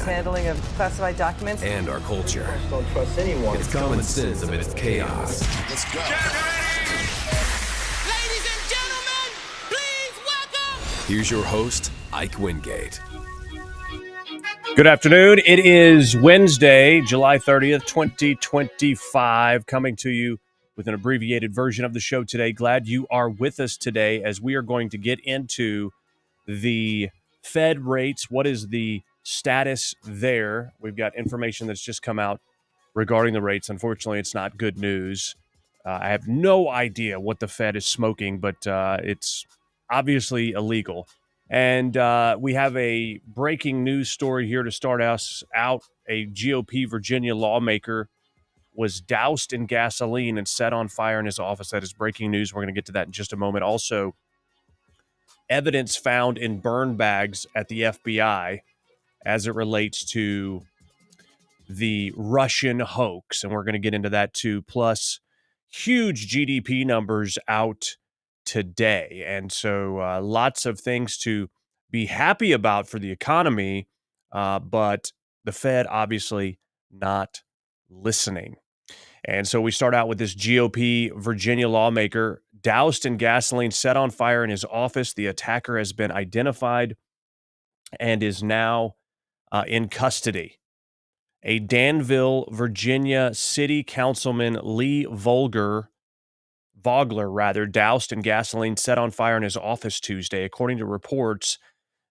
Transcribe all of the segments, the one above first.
mishandling of classified documents, and our culture. Don't trust anyone. It's common sense amidst chaos. Let's go. Ladies and gentlemen, please welcome. Here's your host, Ike Wingate. Good afternoon. It is Wednesday, July 30th, 2025, coming to you with an abbreviated version of the show today. Glad you are with us today as we are going to get into the Fed rates. What is the status there? We've got information that's just come out regarding the rates. Unfortunately, it's not good news. I have no idea what the Fed is smoking, but it's obviously illegal. And we have a breaking news story here to start us out. A GOP Virginia lawmaker was doused in gasoline and set on fire in his office. That is breaking news. We're going to get to that in just a moment. Also, evidence found in burn bags at the FBI as it relates to the Russian hoax. And we're going to get into that too. Plus, huge GDP numbers out today. And so lots of things to be happy about for the economy, but the Fed obviously not listening. And so we start out with this GOP Virginia lawmaker doused in gasoline, set on fire in his office. The attacker has been identified and is now in custody. A Danville, Virginia city councilman, Lee Vogler, doused in gasoline, set on fire in his office Tuesday. According to reports,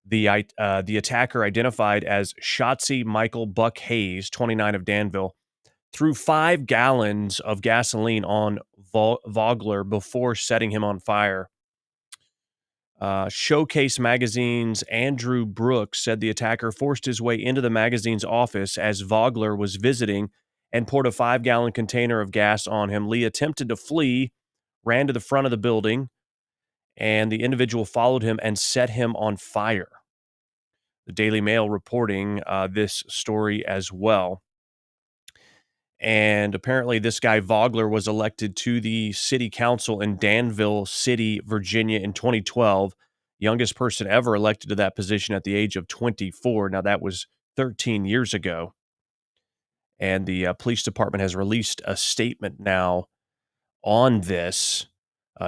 the attacker, identified as Shotzi Michael Buck Hayes, 29, of Danville, threw 5 gallons of gasoline on Vogler before setting him on fire. Showcase Magazine's Andrew Brooks said the attacker forced his way into the magazine's office as Vogler was visiting and poured a 5-gallon container of gas on him. Lee attempted to flee, ran to the front of the building, and the individual followed him and set him on fire. The Daily Mail reporting this story as well. And apparently this guy Vogler was elected to the city council in Danville City, Virginia in 2012. Youngest person ever elected to that position at the age of 24. Now that was 13 years ago. And the police department has released a statement now on this,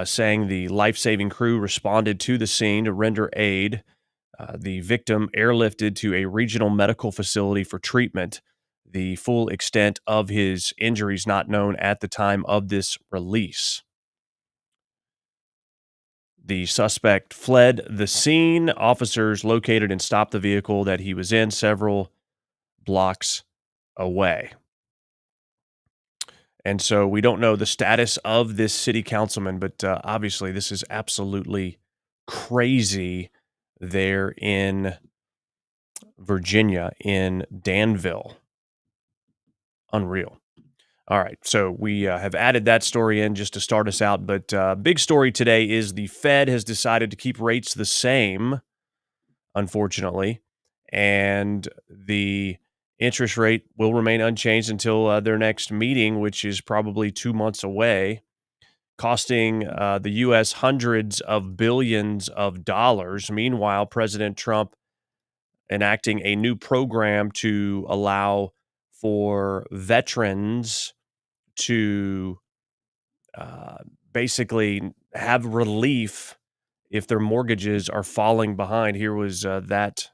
saying the life-saving crew responded to the scene to render aid. The victim airlifted to a regional medical facility for treatment. The full extent of his injuries not known at the time of this release. The suspect fled the scene. Officers located and stopped the vehicle that he was in several blocks away. And so we don't know the status of this city councilman, but obviously this is absolutely crazy there in Virginia, in Danville. Unreal. All right, so we have added that story in just to start us out, but big story today is the Fed has decided to keep rates the same, unfortunately, and the interest rate will remain unchanged until their next meeting, which is probably 2 months away, costing the U.S. hundreds of billions of dollars. Meanwhile, President Trump enacting a new program to allow for veterans to basically have relief if their mortgages are falling behind. Here was that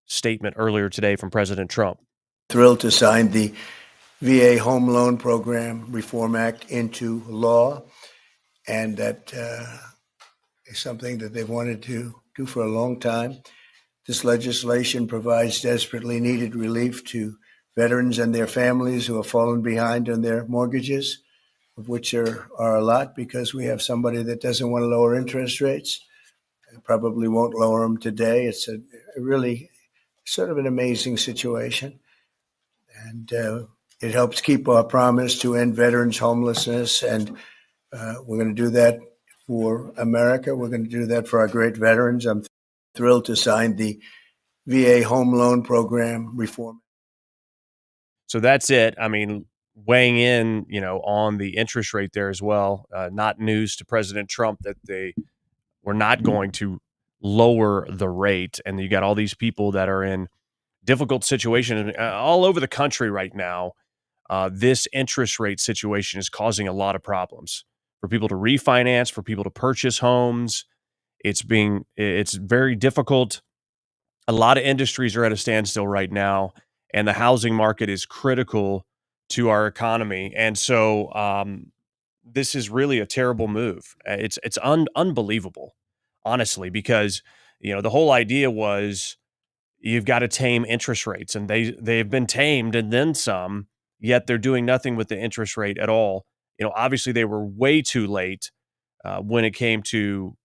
statement earlier today from President Trump. Thrilled to sign the VA Home Loan Program Reform Act into law, and that is something that they've wanted to do for a long time. This legislation provides desperately needed relief to veterans and their families who have fallen behind on their mortgages, of which there are a lot, because we have somebody that doesn't want to lower interest rates and probably won't lower them today. It's a really sort of an amazing situation. And it helps keep our promise to end veterans' homelessness. And we're going to do that for America. We're going to do that for our great veterans. I'm thrilled to sign the VA Home Loan Program Reform. So that's it. I mean, weighing in, on the interest rate there as well. Not news to President Trump that they were not going to lower the rate. And you got all these people that are in difficult situation all over the country right now. This interest rate situation is causing a lot of problems for people to refinance, for people to purchase homes. It's very difficult. A lot of industries are at a standstill right now, and the housing market is critical to our economy. And so this is really a terrible move. It's unbelievable, honestly, because the whole idea was you've got to tame interest rates, and they've been tamed and then some. Yet they're doing nothing with the interest rate at all. Obviously they were way too late when it came to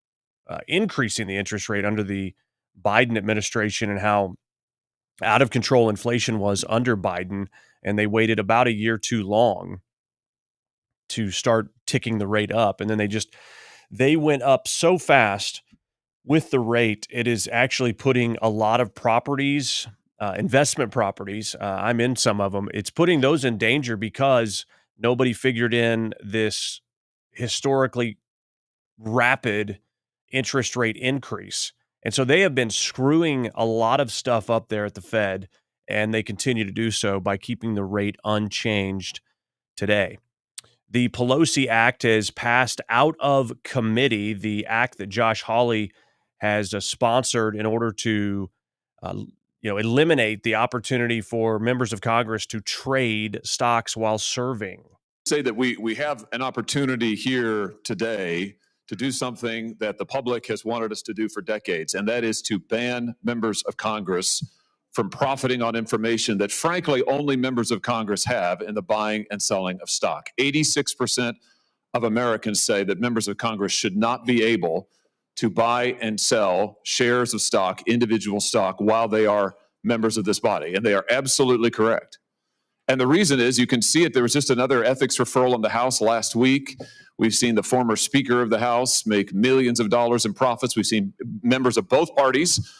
increasing the interest rate under the Biden administration and how out of control inflation was under Biden. And they waited about a year too long to start ticking the rate up. And then they went up so fast with the rate, it is actually putting a lot of properties, investment properties, I'm in some of them. It's putting those in danger because nobody figured in this historically rapid interest rate increase. And so they have been screwing a lot of stuff up there at the Fed, and they continue to do so by keeping the rate unchanged today. The Pelosi Act has passed out of committee, the act that Josh Hawley has sponsored in order to eliminate the opportunity for members of Congress to trade stocks while serving. Say that we have an opportunity here today to do something that the public has wanted us to do for decades, and that is to ban members of Congress from profiting on information that, frankly, only members of Congress have in the buying and selling of stock. 86% of Americans say that members of Congress should not be able to buy and sell shares of stock, individual stock, while they are members of this body. And they are absolutely correct. And the reason is, you can see it, there was just another ethics referral in the House last week. We've seen the former Speaker of the House make millions of dollars in profits. We've seen members of both parties,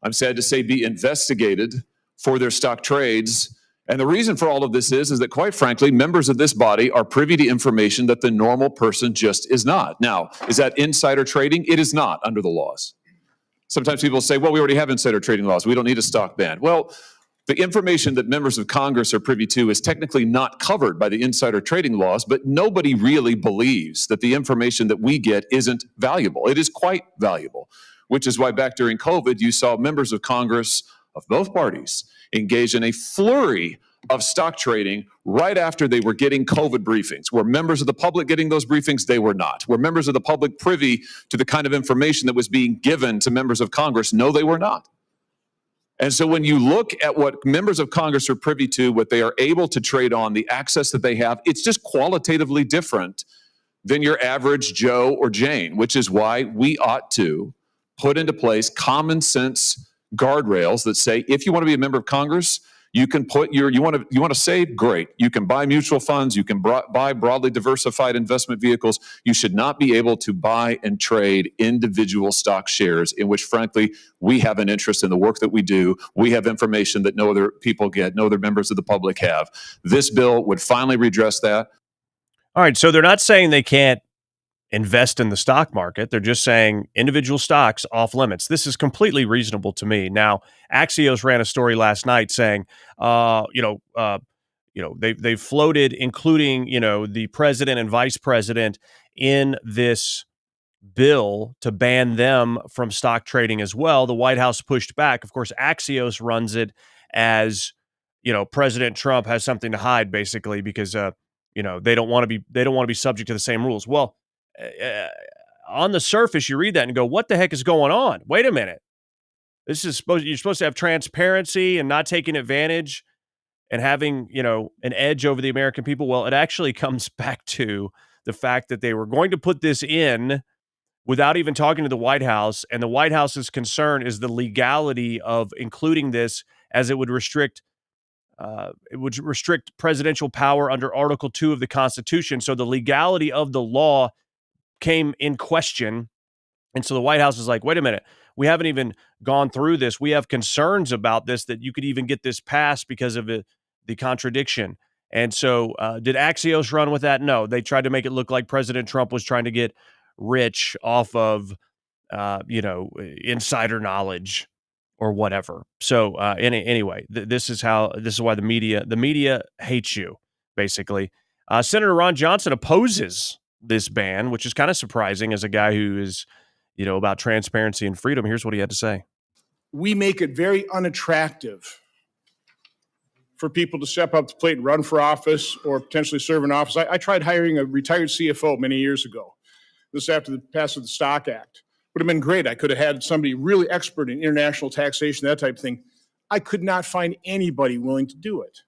I'm sad to say, be investigated for their stock trades. And the reason for all of this is that, quite frankly, members of this body are privy to information that the normal person just is not. Now, is that insider trading? It is not under the laws. Sometimes people say, well, we already have insider trading laws. We don't need a stock ban. Well, the information that members of Congress are privy to is technically not covered by the insider trading laws, but nobody really believes that the information that we get isn't valuable. It is quite valuable, which is why back during COVID, you saw members of Congress of both parties engage in a flurry of stock trading right after they were getting COVID briefings. Were members of the public getting those briefings? They were not. Were members of the public privy to the kind of information that was being given to members of Congress? No, they were not. And so when you look at what members of Congress are privy to, what they are able to trade on, the access that they have, it's just qualitatively different than your average Joe or Jane, which is why we ought to put into place common sense guardrails that say, if you want to be a member of Congress, you can put you want to save, great. You can buy mutual funds. You can buy broadly diversified investment vehicles. You should not be able to buy and trade individual stock shares in which, frankly, we have an interest in the work that we do. We have information that no other people get, no other members of the public have. This bill would finally redress that. All right, so they're not saying they can't invest in the stock market. They're just saying individual stocks off limits. This is completely reasonable to me. Now, Axios ran a story last night saying, they've floated, including, the president and vice president in this bill to ban them from stock trading as well. The White House pushed back. Of course, Axios runs it as, President Trump has something to hide, basically, because they don't want to be subject to the same rules. Well, on the surface, you read that and go, what the heck is going on? Wait a minute. You're supposed to have transparency and not taking advantage and having, an edge over the American people. Well, it actually comes back to the fact that they were going to put this in without even talking to the White House. And the White House's concern is the legality of including this, as it would restrict presidential power under Article 2 of the Constitution. So the legality of the law came in question. And so the White House is like, wait a minute, we haven't even gone through this. We have concerns about this, that you could even get this passed because of the contradiction. And so did Axios run with that? No, they tried to make it look like President Trump was trying to get rich off of, insider knowledge. or whatever. So anyway, this is why the media hates you, basically. Senator Ron Johnson opposes this ban, which is kind of surprising as a guy who is, about transparency and freedom. Here's what he had to say. We make it very unattractive for people to step up to the plate and run for office or potentially serve in office. I tried hiring a retired CFO many years ago. This after the passage of the Stock Act. Would have been great. I could have had somebody really expert in international taxation, that type of thing. I could not find anybody willing to do it.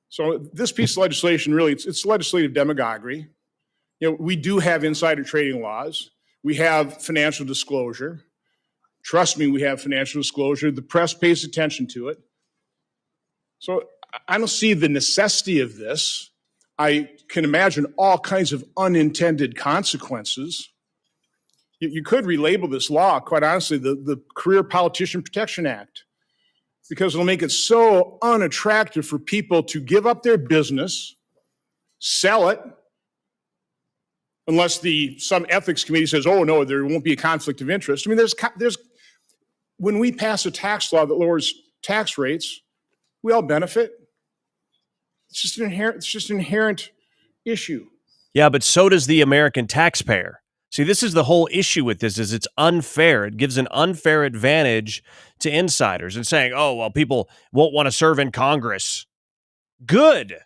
So this piece of legislation, really, it's legislative demagoguery. We do have insider trading laws. We have financial disclosure. Trust me, we have financial disclosure. The press pays attention to it. So I don't see the necessity of this. I can imagine all kinds of unintended consequences. You could relabel this law, quite honestly, the Career Politician Protection Act, because it'll make it so unattractive for people to give up their business, sell it, unless some ethics committee says, oh, no, there won't be a conflict of interest. I mean, there's when we pass a tax law that lowers tax rates, we all benefit. It's just an inherent issue. Yeah, but so does the American taxpayer. See, this is the whole issue with this, is it's unfair. It gives an unfair advantage to insiders and saying, oh, well, people won't want to serve in Congress. Good.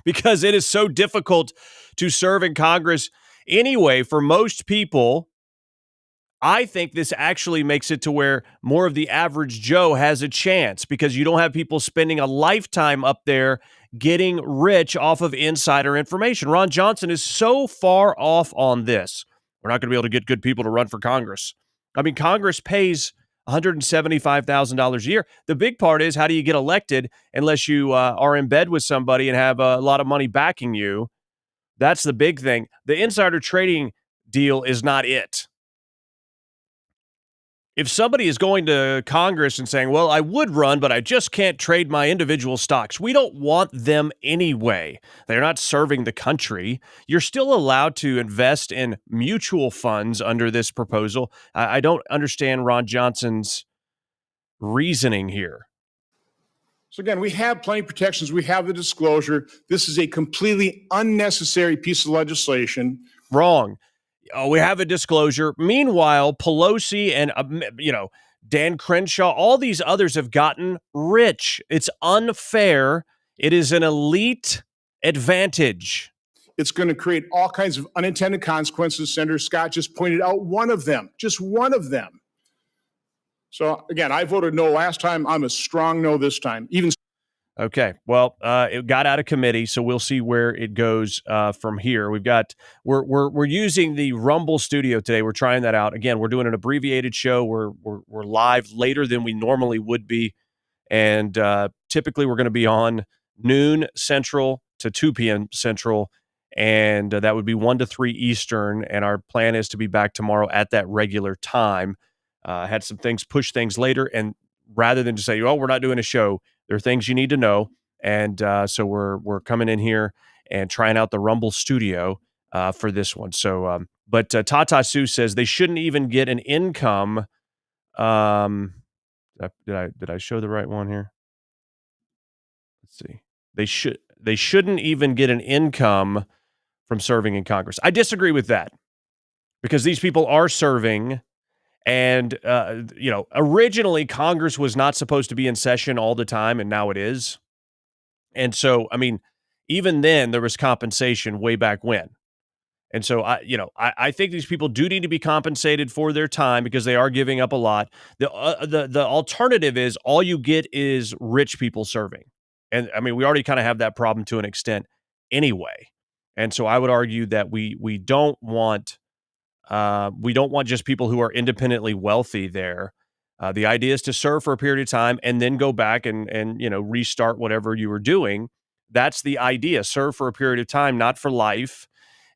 Because it is so difficult to serve in Congress anyway for most people. I think this actually makes it to where more of the average Joe has a chance, because you don't have people spending a lifetime up there getting rich off of insider information. Ron Johnson is so far off on this. We're not going to be able to get good people to run for Congress. I mean, Congress pays $175,000 a year. The big part is, how do you get elected unless you are in bed with somebody and have a lot of money backing you? That's the big thing. The insider trading deal is not it. If somebody is going to Congress and saying, well, I would run, but I just can't trade my individual stocks, we don't want them anyway. They're not serving the country. You're still allowed to invest in mutual funds under this proposal. I don't understand Ron Johnson's reasoning here. So again, we have plenty of protections. We have the disclosure. This is a completely unnecessary piece of legislation. Wrong. Oh, we have a disclosure. Meanwhile, Pelosi and, Dan Crenshaw, all these others have gotten rich. It's unfair. It is an elite advantage. It's going to create all kinds of unintended consequences. Senator Scott just pointed out one of them, just one of them. So again, I voted no last time. I'm a strong no this time. Okay. Well, it got out of committee, so we'll see where it goes from here. We're using the Rumble studio today. We're trying that out. Again, we're doing an abbreviated show. We're live later than we normally would be, and typically we're going to be on noon Central to 2 p.m. Central, and that would be 1 to 3 Eastern. And our plan is to be back tomorrow at that regular time. Had some things push things later, and rather than just say, "Oh, we're not doing a show," there are things you need to know, and so we're coming in here and trying out the Rumble studio for this one. So, but Tata Sue says they shouldn't even get an income. Did I show the right one here? Let's see. They shouldn't even get an income from serving in Congress. I disagree with that, because these people are serving. And, originally Congress was not supposed to be in session all the time, and now it is. And so, I mean, even then there was compensation way back when. And so, I think these people do need to be compensated for their time, because they are giving up a lot. The alternative is all you get is rich people serving. And I mean, we already kind of have that problem to an extent anyway. And so I would argue that we don't want just people who are independently wealthy there. The idea is to serve for a period of time and then go back and restart whatever you were doing. That's the idea. Serve for a period of time, not for life.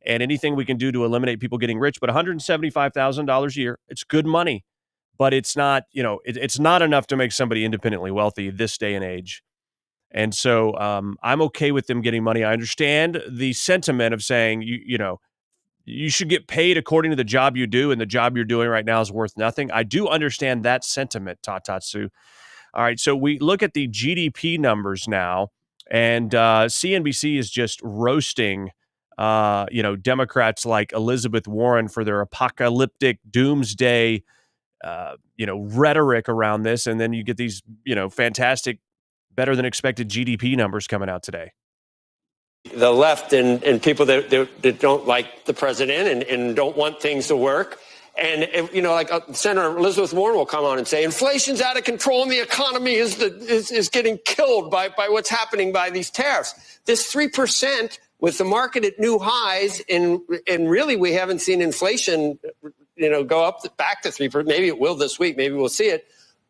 And anything we can do to eliminate people getting rich. But $175,000 a year, it's good money. But it's not, it's not enough to make somebody independently wealthy this day and age. And so I'm okay with them getting money. I understand the sentiment of saying, you should get paid according to the job you do, and the job you're doing right now is worth nothing. I do understand that sentiment, Tatatsu. All right, so we look at the GDP numbers now, and CNBC is just roasting, Democrats like Elizabeth Warren for their apocalyptic doomsday, rhetoric around this, and then you get these, fantastic, better than expected GDP numbers coming out today. The left and people that don't like the president and don't want things to work. And, Senator Elizabeth Warren will come on and say, inflation's out of control and the economy is getting killed by what's happening by these tariffs. This 3% with the market at new highs, and really we haven't seen inflation, go up back to 3%. Maybe it will this week. Maybe we'll see it.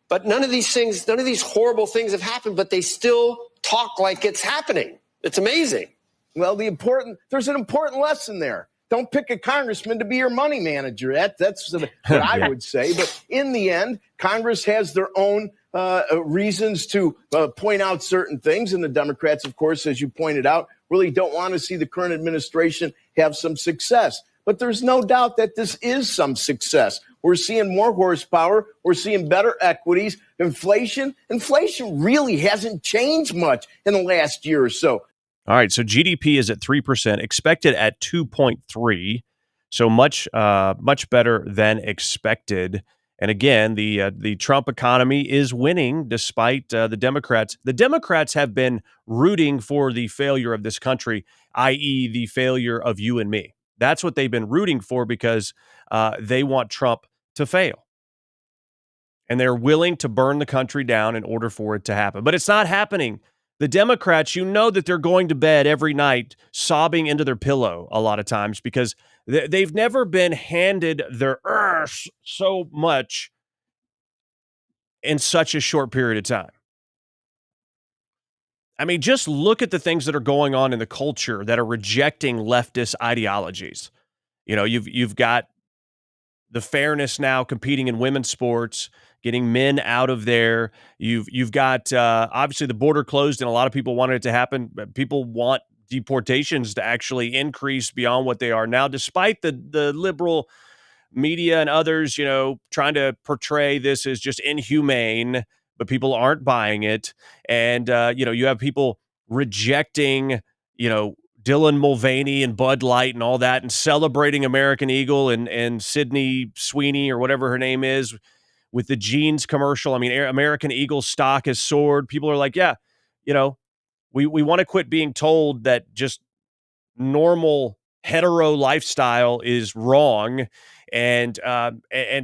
But none of these horrible things have happened, but they still talk like it's happening. It's amazing. Well, there's an important lesson there. Don't pick a congressman to be your money manager. That's what I would say. But in the end, Congress has their own reasons to point out certain things. And the Democrats, of course, as you pointed out, really don't want to see the current administration have some success. But there's no doubt that this is some success. We're seeing more horsepower. We're seeing better equities. Inflation really hasn't changed much in the last year or so. All right, so GDP is at 3%, expected at 2.3, so much better than expected. And again, the Trump economy is winning despite the Democrats. The Democrats have been rooting for the failure of this country, i.e., the failure of you and me. That's what they've been rooting for because they want Trump to fail. And they're willing to burn the country down in order for it to happen. But it's not happening. The Democrats, that they're going to bed every night sobbing into their pillow a lot of times because they've never been handed their earth so much in such a short period of time. I mean, just look at the things that are going on in the culture that are rejecting leftist ideologies. You've got the fairness now competing in women's sports, getting men out of there. You've got obviously the border closed, and a lot of people wanted it to happen. People want deportations to actually increase beyond what they are now, despite the liberal media and others, trying to portray this as just inhumane, but people aren't buying it. And, you have people rejecting, Dylan Mulvaney and Bud Light and all that and celebrating American Eagle and Sydney Sweeney or whatever her name is with the jeans commercial. I mean, American Eagle stock has soared. People are like, yeah, we want to quit being told that just normal hetero lifestyle is wrong. And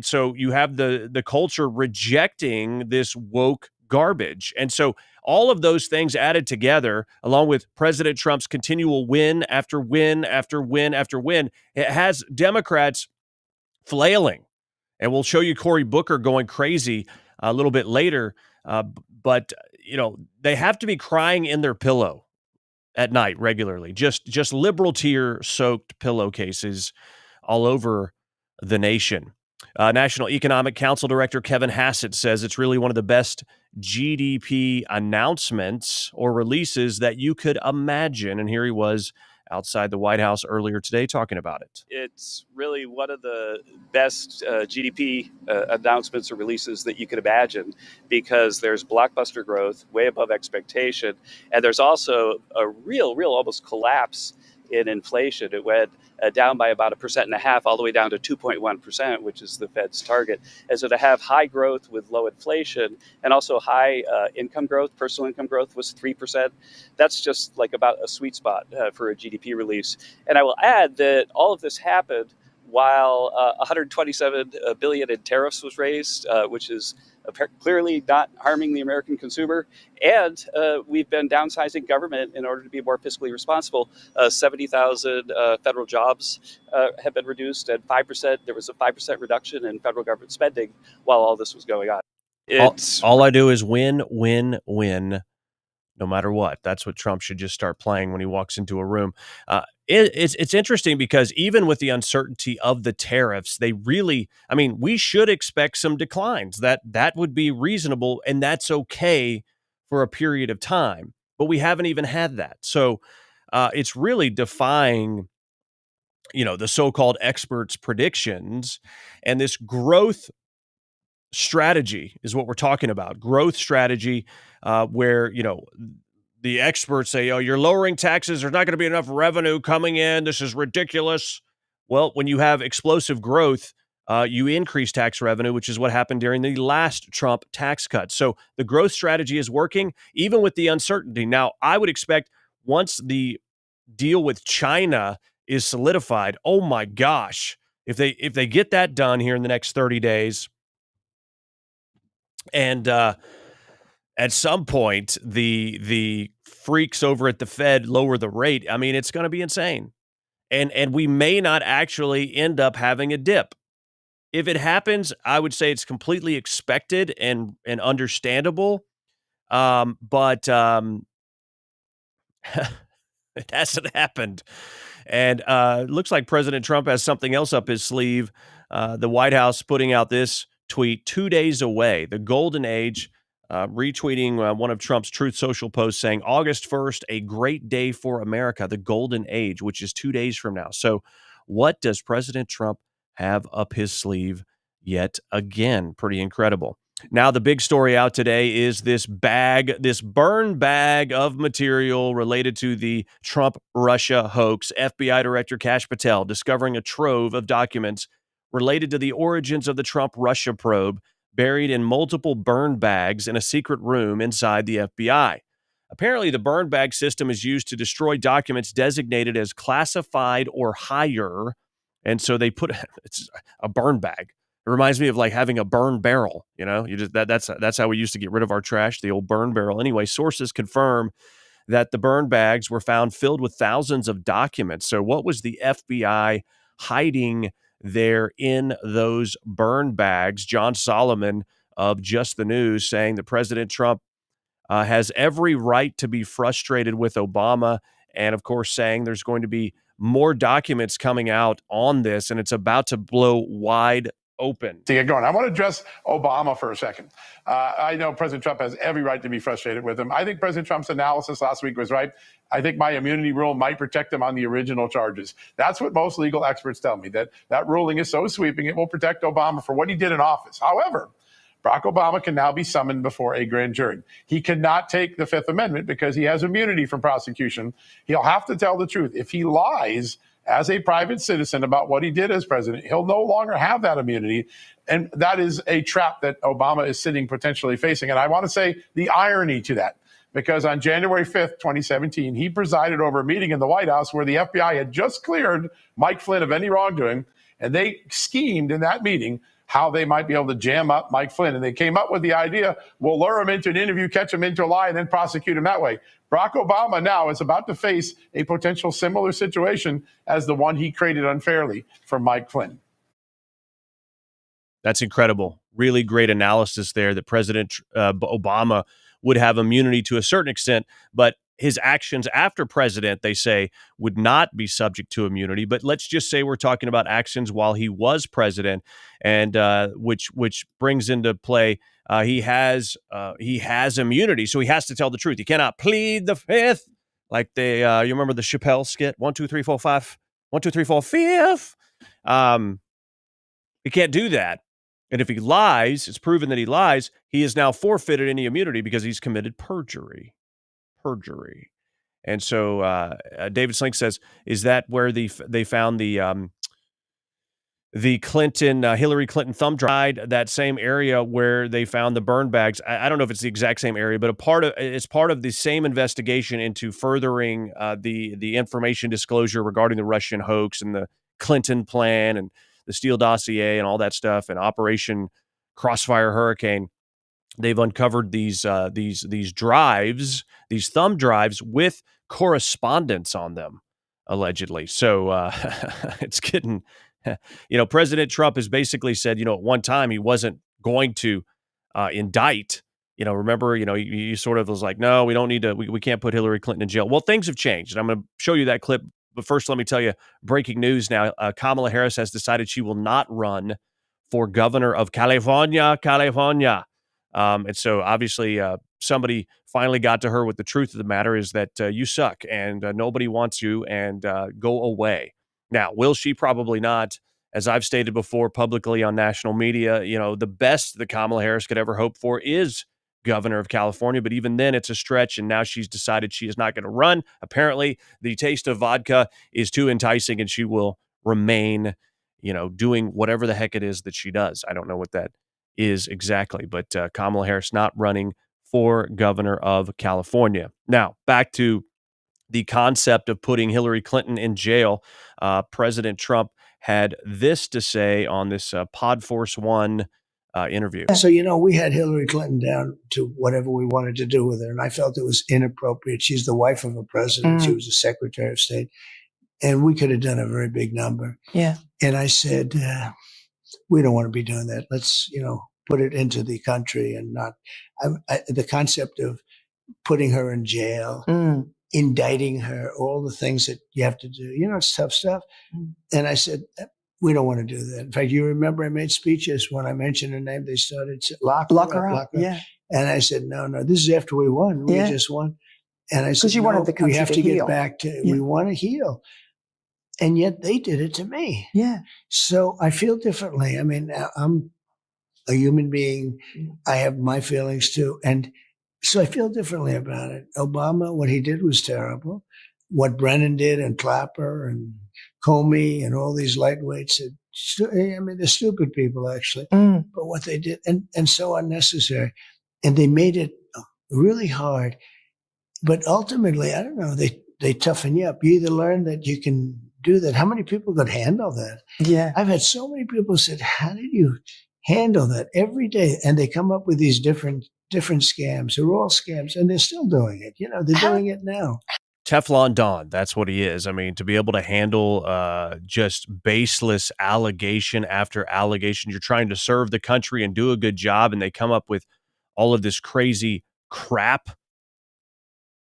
so you have the culture rejecting this woke garbage. And so all of those things added together, along with President Trump's continual win after win after win after win, it has Democrats flailing. And we'll show you Cory Booker going crazy a little bit later. But they have to be crying in their pillow at night regularly. Just liberal tear-soaked pillowcases all over the nation. National Economic Council Director Kevin Hassett says it's really one of the best GDP announcements or releases that you could imagine. And here he was outside the White House earlier today talking about it. It's really one of the best GDP announcements or releases that you could imagine because there's blockbuster growth way above expectation. And there's also a real almost collapse in inflation. It went down by about 1.5% all the way down to 2.1%, which is the Fed's target. And so to have high growth with low inflation and also high income growth, personal income growth was 3%. That's just like about a sweet spot for a GDP release. And I will add that all of this happened while $127 billion in tariffs was raised, which is clearly not harming the American consumer. And we've been downsizing government in order to be more fiscally responsible. 70,000 federal jobs have been reduced, and 5%. There was a 5% reduction in federal government spending while all this was going on. All I do is win, win, win, no matter what. That's what Trump should just start playing when he walks into a room. It's interesting because even with the uncertainty of the tariffs, we should expect some declines. That would be reasonable, and that's okay for a period of time. But we haven't even had that. So it's really defying the so-called experts' predictions, and this growth strategy is what we're talking about. Growth strategy, where the experts say, "Oh, you're lowering taxes. There's not going to be enough revenue coming in. This is ridiculous." Well, when you have explosive growth, you increase tax revenue, which is what happened during the last Trump tax cut. So the growth strategy is working, even with the uncertainty. Now, I would expect once the deal with China is solidified, oh my gosh, if they get that done here in the next 30 days, and at some point the freaks over at the Fed lower the rate, I mean, it's going to be insane. And we may not actually end up having a dip. If it happens, I would say it's completely expected and understandable. But it hasn't happened. And it looks like President Trump has something else up his sleeve. The White House putting out this tweet 2 days away, the golden age, retweeting one of Trump's Truth Social posts saying, August 1st, a great day for America, the golden age, which is 2 days from now. So what does President Trump have up his sleeve yet again? Pretty incredible. Now, the big story out today is this burn bag of material related to the Trump-Russia hoax. FBI Director Kash Patel discovering a trove of documents related to the origins of the Trump-Russia probe buried in multiple burn bags in a secret room inside the FBI. Apparently, the burn bag system is used to destroy documents designated as classified or higher, and so they put it's a burn bag. It reminds me of like having a burn barrel, you just that's how we used to get rid of our trash, the old burn barrel. Anyway, sources confirm that the burn bags were found filled with thousands of documents. So what was the FBI hiding there in those burn bags? John Solomon of Just the News saying that President Trump has every right to be frustrated with Obama, and of course saying there's going to be more documents coming out on this, and it's about to blow wide open. To get going, I want to address Obama for a second. I know President Trump has every right to be frustrated with him. I think President Trump's analysis last week was right. I think my immunity rule might protect him on the original charges. That's what most legal experts tell me, that ruling is so sweeping it will protect Obama for what he did in office. However, Barack Obama can now be summoned before a grand jury. He cannot take the Fifth Amendment because he has immunity from prosecution. He'll have to tell the truth. If he lies as a private citizen about what he did as president, he'll no longer have that immunity. And that is a trap that Obama is sitting potentially facing. And I want to say the irony to that, because on January 5th, 2017, he presided over a meeting in the White House where the FBI had just cleared Mike Flynn of any wrongdoing. And they schemed in that meeting how they might be able to jam up Mike Flynn. And they came up with the idea, we'll lure him into an interview, catch him into a lie, and then prosecute him that way. Barack Obama now is about to face a potential similar situation as the one he created unfairly for Mike Flynn. That's incredible. Really great analysis there that President Obama would have immunity to a certain extent, but his actions after president, they say, would not be subject to immunity. But let's just say we're talking about actions while he was president, and which brings into play he has immunity, so he has to tell the truth. He cannot plead the fifth, like you remember the Chappelle skit, 1, 2, 3, 4, 5, 1, 2, 3, 4, fifth. He can't do that. And if he lies, it's proven that he lies, he is now forfeited any immunity because he's committed perjury. And so David Slink says, is that where they found the Clinton, Hillary Clinton thumb drive, that same area where they found the burn bags? I don't know if it's the exact same area, but it's part of the same investigation into furthering the information disclosure regarding the Russian hoax and the Clinton plan and the Steele dossier and all that stuff, and Operation Crossfire Hurricane. They've uncovered these drives, these thumb drives with correspondence on them, allegedly. So it's getting, President Trump has basically said, at one time he wasn't going to indict. Remember, he sort of was like, no, we don't need to, we can't put Hillary Clinton in jail. Well, things have changed. And I'm going to show you that clip. But first, let me tell you, breaking news now. Kamala Harris has decided she will not run for governor of California. And so obviously somebody finally got to her with the truth of the matter is that you suck and nobody wants you, and go away. Now, will she? Probably not. As I've stated before publicly on national media, the best that Kamala Harris could ever hope for is governor of California. But even then, it's a stretch. And now she's decided she is not going to run. Apparently, the taste of vodka is too enticing and she will remain, doing whatever the heck it is that she does. I don't know what that is exactly. But Kamala Harris not running for governor of California. Now, back to the concept of putting Hillary Clinton in jail. President Trump had this to say on this Podforce One interview. So, we had Hillary Clinton down to whatever we wanted to do with her, and I felt it was inappropriate. She's the wife of a president. She was a Secretary of State, and we could have done a very big number. Yeah. And I said, we don't want to be doing that. Let's, put it into the country and not the concept of putting her in jail, indicting her, all the things that you have to do. It's tough stuff. And I said, we don't want to do that. In fact, you remember I made speeches when I mentioned her name. They started lock her up. Yeah. And I said, no, this is after we won. We just won. And I said, you wanted the country we have to heal. get back to, we want to heal. And yet they did it to me. Yeah. So I feel differently. I mean, I'm a human being. I have my feelings too. And so I feel differently about it. Obama, what he did was terrible. What Brennan did and Clapper and Comey and all these lightweights, they're stupid people actually, but what they did and so unnecessary. And they made it really hard. But ultimately, I don't know, they toughen you up. You either learn that you can do that. How many people could handle that? Yeah. I've had so many people said, how did you handle that every day? And they come up with these different scams. They're all scams, and they're still doing it. They're doing it now. Teflon Don, that's what he is. I mean, to be able to handle just baseless allegation after allegation, you're trying to serve the country and do a good job, and they come up with all of this crazy crap.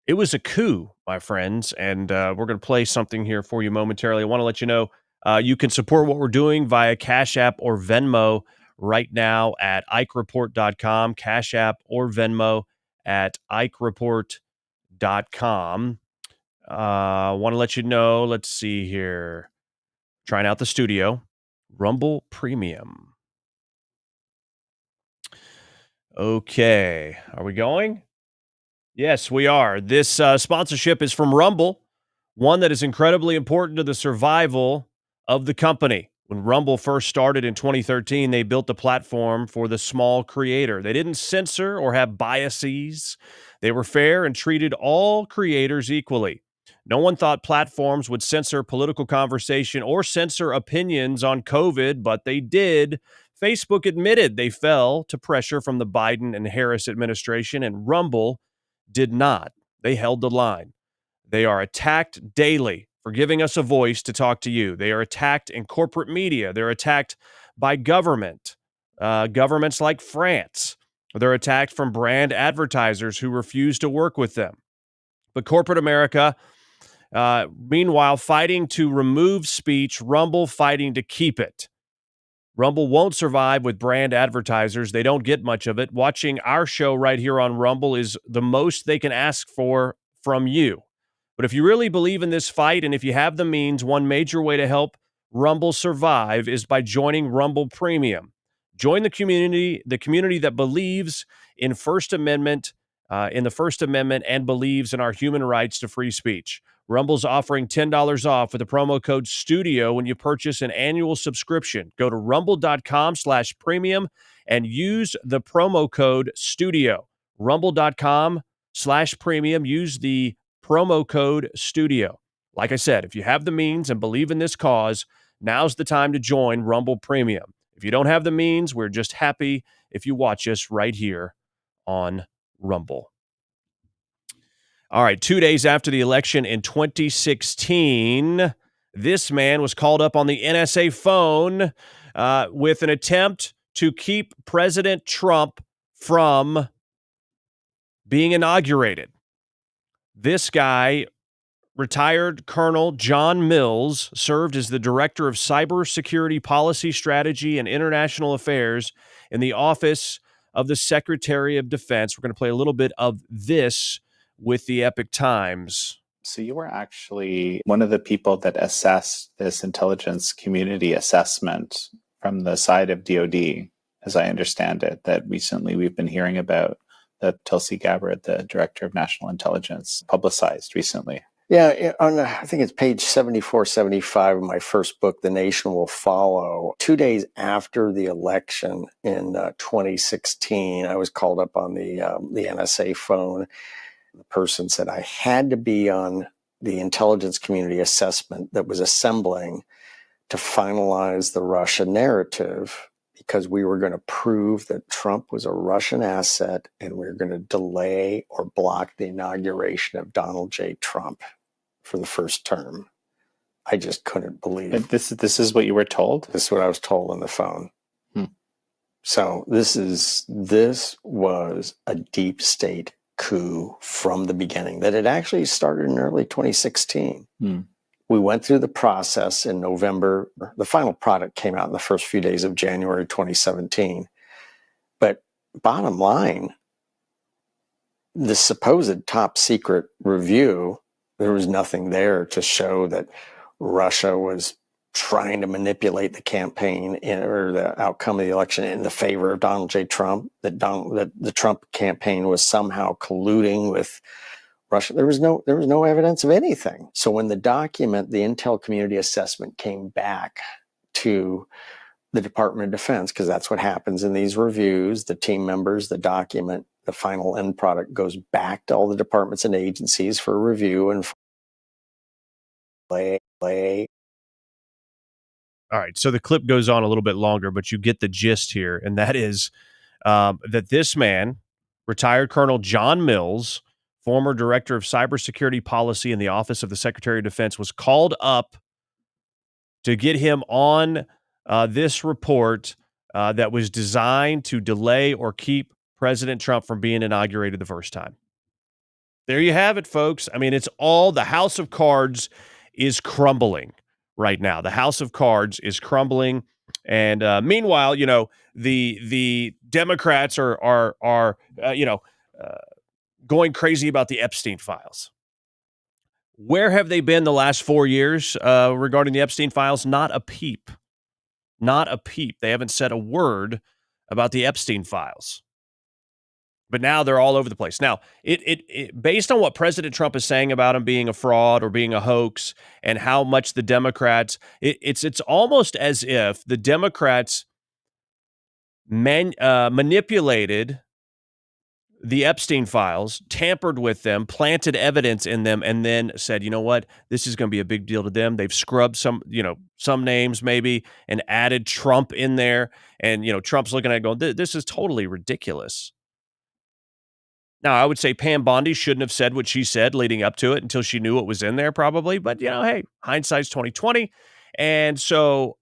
It was a coup, my friends, and we're going to play something here for you momentarily. I want to let you know you can support what we're doing via Cash App or Venmo right now at IkeReport.com, Cash App or Venmo at IkeReport.com. I want to let you know, let's see here, trying out the studio, Rumble Premium. Okay, are we going? Yes, we are. This sponsorship is from Rumble, one that is incredibly important to the survival of the company. When Rumble first started in 2013, they built a platform for the small creator. They didn't censor or have biases. They were fair and treated all creators equally. No one thought platforms would censor political conversation or censor opinions on COVID, but they did. Facebook admitted they fell to pressure from the Biden and Harris administration, and Rumble did not. They held the line. They are attacked daily for giving us a voice to talk to you. They are attacked in corporate media. They're attacked by governments like France. They're attacked from brand advertisers who refuse to work with them. But corporate America, meanwhile, fighting to remove speech, Rumble fighting to keep it. Rumble won't survive with brand advertisers. They don't get much of it. Watching our show right here on Rumble is the most they can ask for from you. But if you really believe in this fight, and if you have the means, one major way to help Rumble survive is by joining Rumble Premium. Join the community that believes in First Amendment, in the First Amendment, and believes in our human rights to free speech. Rumble's offering $10 off with the promo code STUDIO when you purchase an annual subscription. Go to rumble.com/premium and use the promo code STUDIO. Rumble.com/premium. Use the promo code STUDIO. Like I said, if you have the means and believe in this cause, now's the time to join Rumble Premium. If you don't have the means, we're just happy if you watch us right here on Rumble. All right, 2 days after the election in 2016, this man was called up on the NSA phone with an attempt to keep President Trump from being inaugurated. This guy, retired Colonel John Mills, served as the Director of Cybersecurity Policy Strategy and International Affairs in the Office of the Secretary of Defense. We're going to play a little bit of this with the Epic Times So you were actually one of the people that assessed this intelligence community assessment from the side of DOD, as I understand it, that recently we've been hearing about, that Tulsi Gabbard, the director of national intelligence, publicized recently. Yeah, I think it's page 74, 75 of my first book, The Nation Will Follow. 2 days after the election in 2016, I was called up on the NSA phone. The person said I had to be on the intelligence community assessment that was assembling to finalize the Russia narrative, because we were going to prove that Trump was a Russian asset and we were going to delay or block the inauguration of Donald J. Trump for the first term. I just couldn't believe it. This is what you were told? This is what I was told on the phone. So this was a deep state coup from the beginning, that it actually started in early 2016. We went through the process in November. The final product came out in the first few days of January 2017. But bottom line, the supposed top secret review, there was nothing there to show that Russia was trying to manipulate the campaign or the outcome of the election in the favor of Donald J. Trump, that the Trump campaign was somehow colluding with Russia. There was no evidence of anything. So when the document, the Intel Community Assessment, came back to the Department of Defense, because that's what happens in these reviews, the team members, the document, the final end product goes back to all the departments and agencies for review and play. All right, so the clip goes on a little bit longer, but you get the gist here, and that is that this man, retired Colonel John Mills, former director of cybersecurity policy in the Office of the Secretary of Defense, was called up to get him on this report that was designed to delay or keep President Trump from being inaugurated the first time. There you have it, folks. I mean, it's all, the house of cards is crumbling right now. The house of cards is crumbling. And meanwhile, you know, the Democrats are going crazy about the Epstein files. Where have they been the last 4 years regarding the Epstein files? Not a peep. Not a peep. They haven't said a word about the Epstein files. But now they're all over the place. Now, it based on what President Trump is saying about him being a fraud or being a hoax, and how much the Democrats, it's almost as if the Democrats manipulated the Epstein files, tampered with them, planted evidence in them, and then said, you know what, this is going to be a big deal to them. They've scrubbed some names maybe and added Trump in there. And, Trump's looking at it going, this is totally ridiculous. Now, I would say Pam Bondi shouldn't have said what she said leading up to it until she knew what was in there probably. But, hey, hindsight's 20/20. And so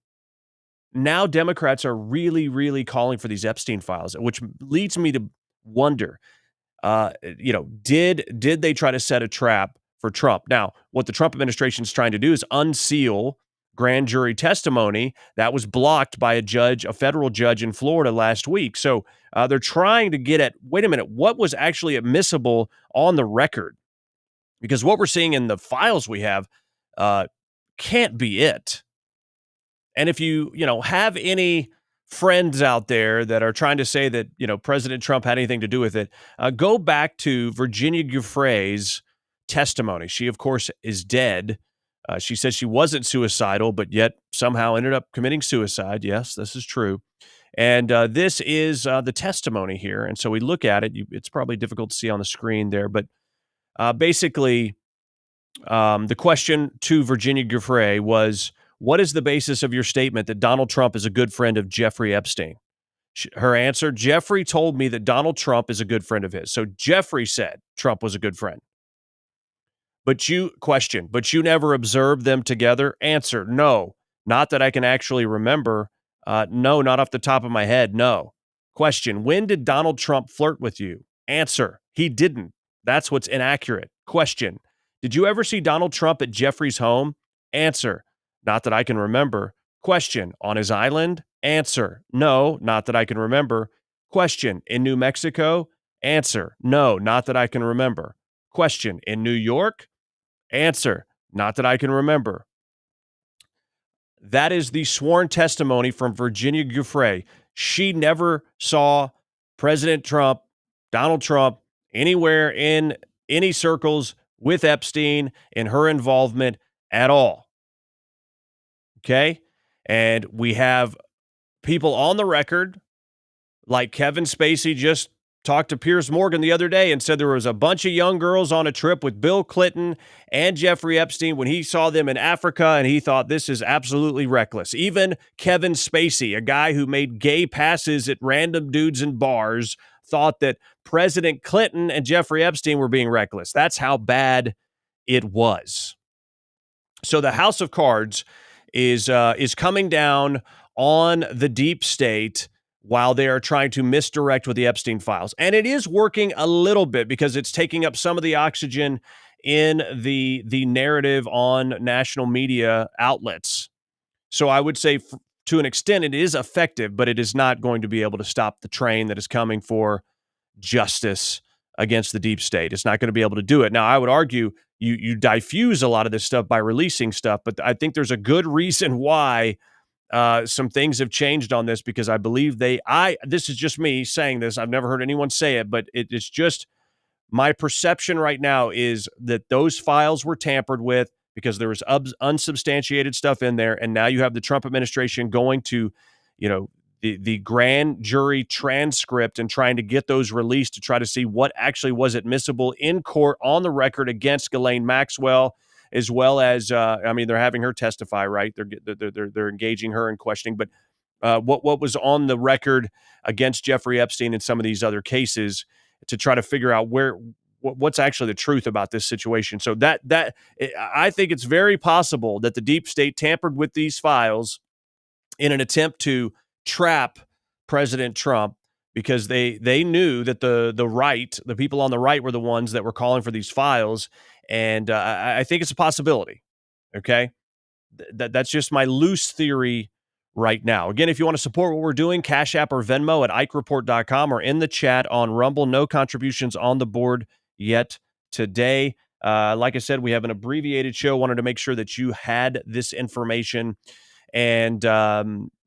now Democrats are really, really calling for these Epstein files, which leads me to wonder, did they try to set a trap for Trump? Now, what the Trump administration is trying to do is unseal grand jury testimony that was blocked by a federal judge in Florida last week. So they're trying to get at, wait a minute, what was actually admissible on the record? Because what we're seeing in the files we have can't be it. And if you have any friends out there that are trying to say that, President Trump had anything to do with it, go back to Virginia Giuffre's testimony. She, of course, is dead. She said she wasn't suicidal, but yet somehow ended up committing suicide. Yes, this is true. And this is the testimony here. And so we look at it. It's probably difficult to see on the screen there. But basically, the question to Virginia Giuffre was, what is the basis of your statement that Donald Trump is a good friend of Jeffrey Epstein? Her answer, Jeffrey told me that Donald Trump is a good friend of his. So Jeffrey said Trump was a good friend. But you never observed them together? Answer, no, not that I can actually remember. No, not off the top of my head, no. Question, when did Donald Trump flirt with you? Answer, he didn't. That's what's inaccurate. Question, did you ever see Donald Trump at Jeffrey's home? Answer, not that I can remember. Question, on his island? Answer, no, not that I can remember. Question, in New Mexico? Answer, no, not that I can remember. Question, in New York? Answer, not that I can remember. That is the sworn testimony from Virginia Giuffre. She never saw President Trump, Donald Trump, anywhere in any circles with Epstein and her involvement at all. Okay? And we have people on the record, like Kevin Spacey just talked to Piers Morgan the other day and said there was a bunch of young girls on a trip with Bill Clinton and Jeffrey Epstein when he saw them in Africa, and he thought this is absolutely reckless. Even Kevin Spacey, a guy who made gay passes at random dudes in bars, thought that President Clinton and Jeffrey Epstein were being reckless. That's how bad it was. So the House of Cards is coming down on the deep state while they are trying to misdirect with the Epstein files. And it is working a little bit because it's taking up some of the oxygen in the narrative on national media outlets. So I would say to an extent it is effective, but it is not going to be able to stop the train that is coming for justice against the deep state. It's not going to be able to do it. Now, I would argue you diffuse a lot of this stuff by releasing stuff, but I think there's a good reason why some things have changed on this, because I believe this is just me saying this. I've never heard anyone say it, but it's just my perception right now is that those files were tampered with because there was unsubstantiated stuff in there. And now you have the Trump administration going to, the grand jury transcript and trying to get those released to try to see what actually was admissible in court on the record against Ghislaine Maxwell, as well as, they're having her testify, right? They're engaging her in questioning. But what was on the record against Jeffrey Epstein in some of these other cases to try to figure out what's actually the truth about this situation. So I think it's very possible that the deep state tampered with these files in an attempt to trap President Trump, because they knew that the people on the right were the ones that were calling for these files. And I think it's a possibility. Okay. That's just my loose theory right now. Again, if you want to support what we're doing, Cash App or Venmo at IkeReport.com or in the chat on Rumble. No contributions on the board yet today. Like I said, we have an abbreviated show. Wanted to make sure that you had this information. And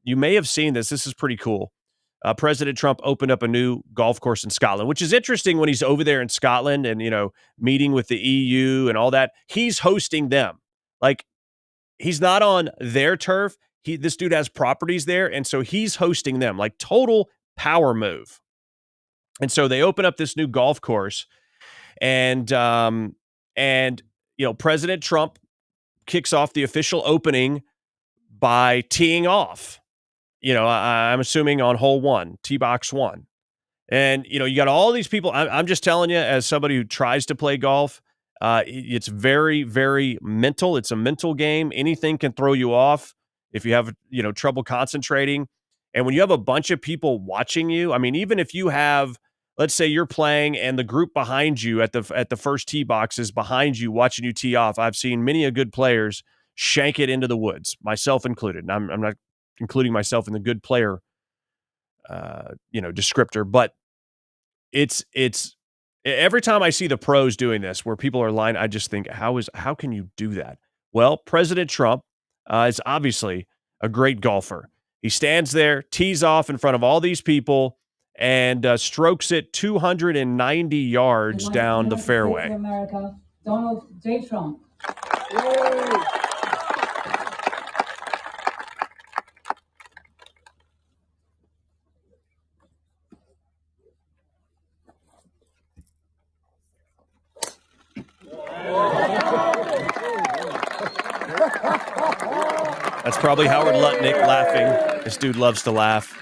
you may have seen this. This is pretty cool. President Trump opened up a new golf course in Scotland, which is interesting when he's over there in Scotland and, meeting with the EU and all that. He's hosting them. Like, he's not on their turf. This dude has properties there, and so he's hosting them. Like, total power move. And so they open up this new golf course, and President Trump kicks off the official opening by teeing off. I'm assuming on hole 1, tee box 1. And, you got all these people. I'm just telling you, as somebody who tries to play golf, it's very, very mental. It's a mental game. Anything can throw you off if you have, trouble concentrating. And when you have a bunch of people watching you, even if you have, let's say you're playing and the group behind you at the first tee box is behind you watching you tee off. I've seen many a good players shank it into the woods, myself included. And I'm not including myself in the good player, descriptor, but it's every time I see the pros doing this, where people are lying, I just think, how can you do that? Well, President Trump is obviously a great golfer. He stands there, tees off in front of all these people, and strokes it 290 yards down the fairway. America, Donald J. Trump. That's probably Howard Lutnick laughing. This dude loves to laugh.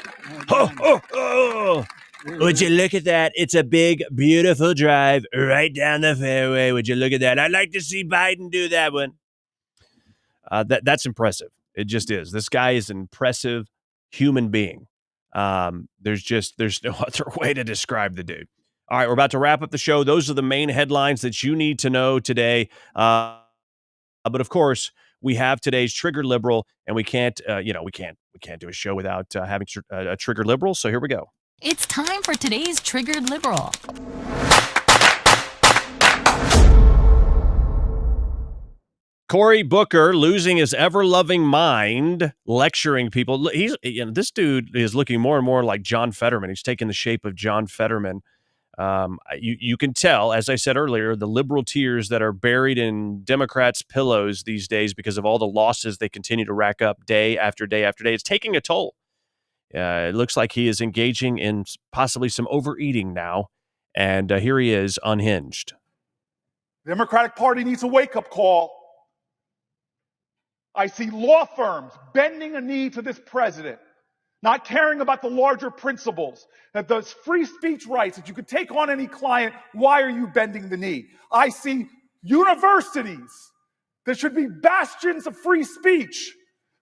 Oh. Would you look at that? It's a big, beautiful drive right down the fairway. Would you look at that? I'd like to see Biden do that one. That's impressive. It just is. This guy is an impressive human being. There's no other way to describe the dude. All right, we're about to wrap up the show. Those are the main headlines that you need to know today. But of course, we have today's Triggered Liberal, and we can't do a show without having a Triggered Liberal. So here we go. It's time for today's Triggered Liberal. 1 Cory Booker losing his ever-loving mind, lecturing people. This dude is looking more and more like John Fetterman. He's taking the shape of John Fetterman. You can tell, as I said earlier, the liberal tears that are buried in Democrats' pillows these days because of all the losses they continue to rack up day after day after day. It's taking a toll. It looks like he is engaging in possibly some overeating now, and here he is, unhinged. The Democratic Party needs a wake-up call. I see law firms bending a knee to this president, not caring about the larger principles, that those free speech rights, that you could take on any client, why are you bending the knee? I see universities that should be bastions of free speech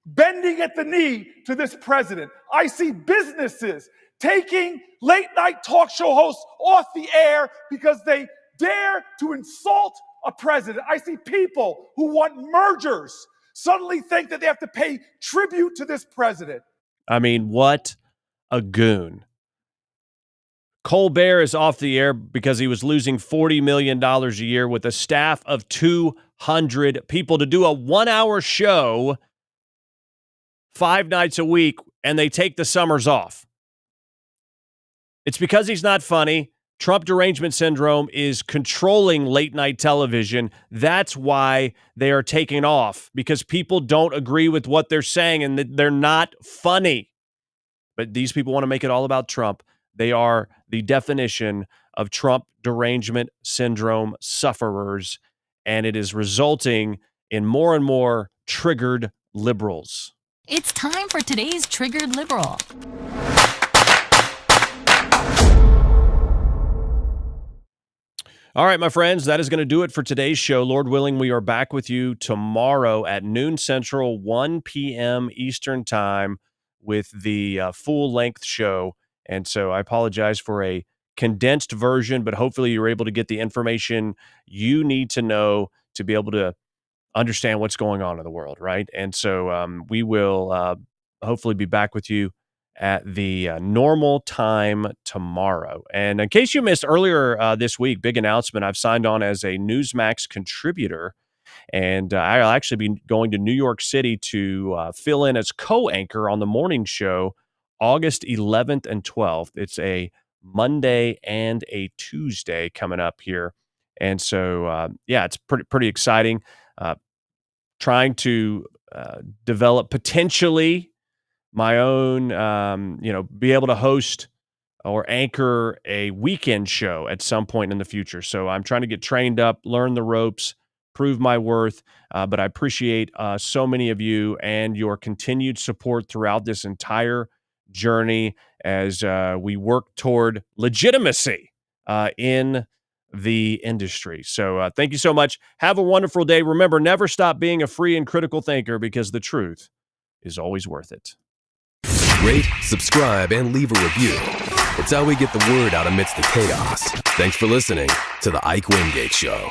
bending at the knee to this president. I see businesses taking late-night talk show hosts off the air because they dare to insult a president. I see people who want mergers suddenly think that they have to pay tribute to this president. I mean, what a goon. Colbert is off the air because he was losing $40 million a year with a staff of 200 people to do a 1-hour show 5 nights a week, and they take the summers off. It's because he's not funny. Trump derangement syndrome is controlling late-night television. That's why they are taking off, because people don't agree with what they're saying and they're not funny. But these people want to make it all about Trump. They are the definition of Trump derangement syndrome sufferers, and it is resulting in more and more triggered liberals. It's time for today's Triggered Liberal. All right, my friends, that is going to do it for today's show. Lord willing, we are back with you tomorrow at noon Central, 1 p.m. Eastern Time with the full-length show. And so I apologize for a condensed version, but hopefully you're able to get the information you need to know to be able to understand what's going on in the world, right? And so we will hopefully be back with you at the normal time tomorrow. And in case you missed earlier this week, big announcement, I've signed on as a Newsmax contributor, and I'll actually be going to New York City to fill in as co-anchor on the morning show August 11th and 12th. It's a Monday and a Tuesday coming up here. And so, it's pretty exciting. Trying to develop potentially my own, be able to host or anchor a weekend show at some point in the future. So I'm trying to get trained up, learn the ropes, prove my worth. But I appreciate so many of you and your continued support throughout this entire journey as we work toward legitimacy in the industry. So thank you so much. Have a wonderful day. Remember, never stop being a free and critical thinker, because the truth is always worth it. Rate, subscribe, and leave a review. It's how we get the word out amidst the chaos. Thanks for listening to The Ike Wingate Show.